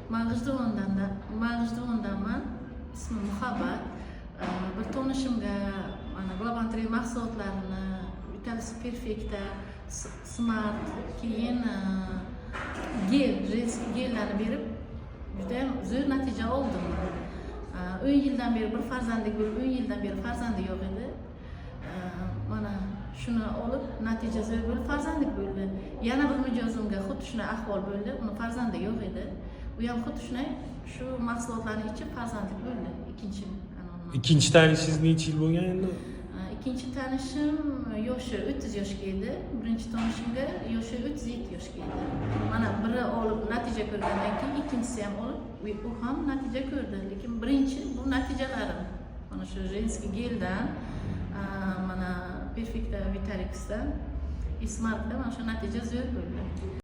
Mag'ijdo'ndanman. İsmi Muhabbat. Bir tanışımga mana Globantry mahsulotlarini Vitalis Perfecta, Smart, keyin gellarni berib juda ham zo'r natija oldim. 10 yildan beri bir farzandlik bo'lib, 10 yildan beri farzandi yo'q edi. Mana shuni olib natija zo'r bo'lib farzandlik bo'ldi. Yana bir mijozimga xuddi shunday ahvol bo'ldi. Uni farzandi yo'q edi. U ham xuddi shunday shu mahsulotlarni ichib farzandlik bo'ldi. İkinci tanishingiz necha yil bo'lgan endi? İkinci tanışım yoshi 30 yoshga edi. Birinchi tanishimga yoshi 37 yoshga edi. Mana biri olib natija ko'rgandan keyin ikkinchisi ham olib, u ham natija ko'rdi. Lekin birinchi bu natijalarim. Mana shu Женский geldan, mana Perfecta Vitalixdan, Smartdan mana shu natija zo'r bo'ldi.